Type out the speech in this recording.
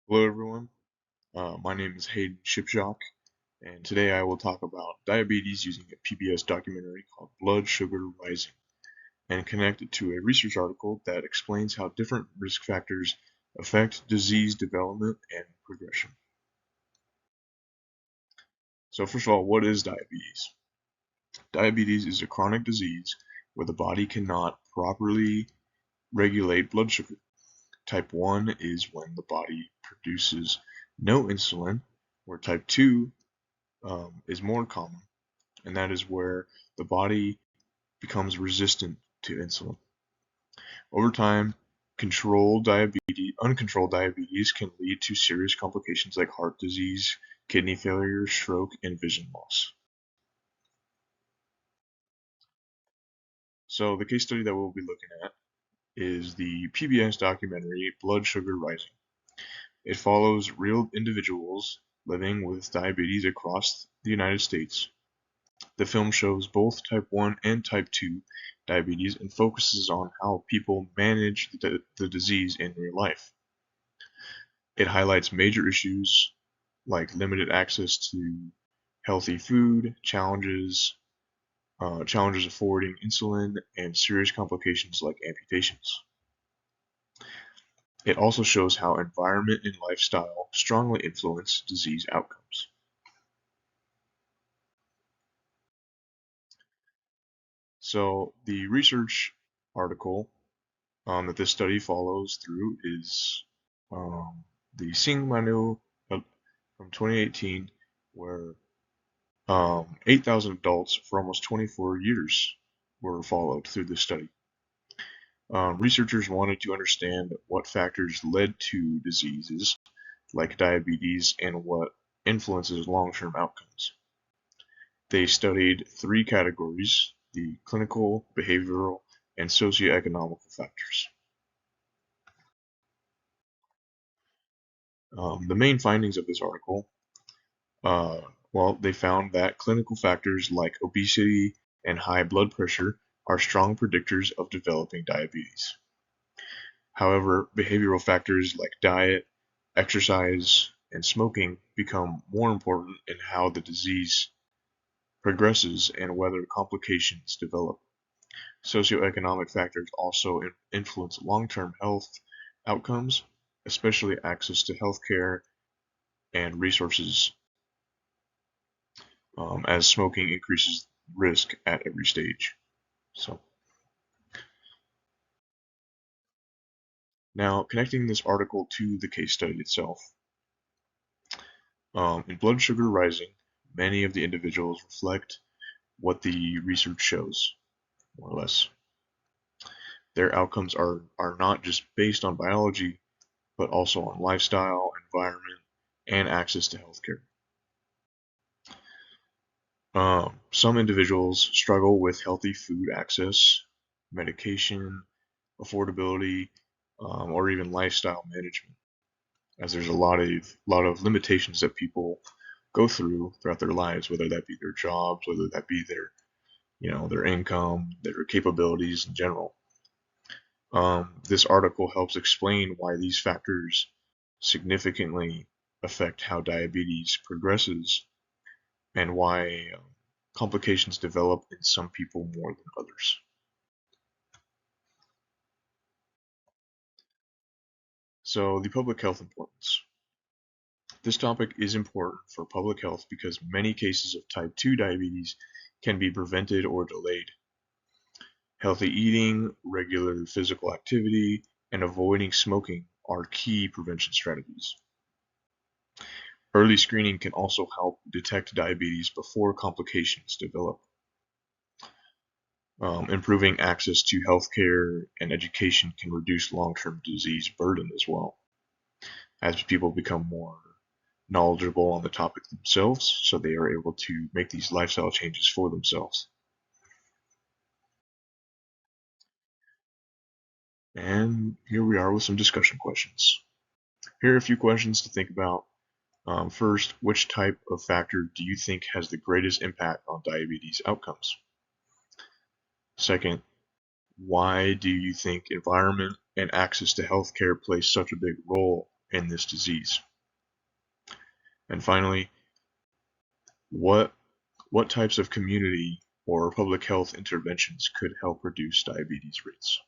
Hello, everyone. My name is Hayden Shipshock, and today I will talk about diabetes using a PBS documentary called Blood Sugar Rising and connect it to a research article that explains how different risk factors affect disease development and progression. So, first of all, what is diabetes? Diabetes is a chronic disease where the body cannot properly regulate blood sugar. Type 1 is when the body produces no insulin, where type 2 is more common, and that is where the body becomes resistant to insulin. Over time, uncontrolled diabetes can lead to serious complications like heart disease, kidney failure, stroke, and vision loss. So the case study that we'll be looking at is the PBS documentary Blood Sugar Rising. It follows real individuals living with diabetes across the United States. The film shows both type 1 and type 2 diabetes and focuses on how people manage the disease in real life. It highlights major issues like limited access to healthy food, challenges affording insulin, and serious complications like amputations. It also shows how environment and lifestyle strongly influence disease outcomes. So the research article that this study follows through is the Singh Manu from 2018, where 8,000 adults for almost 24 years were followed through this study. Researchers wanted to understand what factors led to diseases like diabetes and what influences long-term outcomes. They studied three categories: the clinical, behavioral, and socioeconomic factors. The main findings of this article, they found that clinical factors like obesity and high blood pressure are strong predictors of developing diabetes. However, behavioral factors like diet, exercise, and smoking become more important in how the disease progresses and whether complications develop. Socioeconomic factors also influence long-term health outcomes, especially access to healthcare and resources, as smoking increases risk at every stage. So now connecting this article to the case study itself. In Blood Sugar Rising, many of the individuals reflect what the research shows, more or less. Their outcomes are not just based on biology, but also on lifestyle, environment, and access to healthcare. Some individuals struggle with healthy food access, medication, affordability, or even lifestyle management, as there's a lot of limitations that people go through throughout their lives, whether that be their jobs, whether that be their income, their capabilities in general. This article helps explain why these factors significantly affect how diabetes progresses and why complications develop in some people more than others. So, the public health importance. This topic is important for public health because many cases of type 2 diabetes can be prevented or delayed. Healthy eating, regular physical activity, and avoiding smoking are key prevention strategies. Early screening can also help detect diabetes before complications develop. Improving access to healthcare and education can reduce long-term disease burden as well, as people become more knowledgeable on the topic themselves, so they are able to make these lifestyle changes for themselves. And here we are with some discussion questions. Here are a few questions to think about. First, which type of factor do you think has the greatest impact on diabetes outcomes? Second, why do you think environment and access to healthcare play such a big role in this disease? And finally, what types of community or public health interventions could help reduce diabetes rates?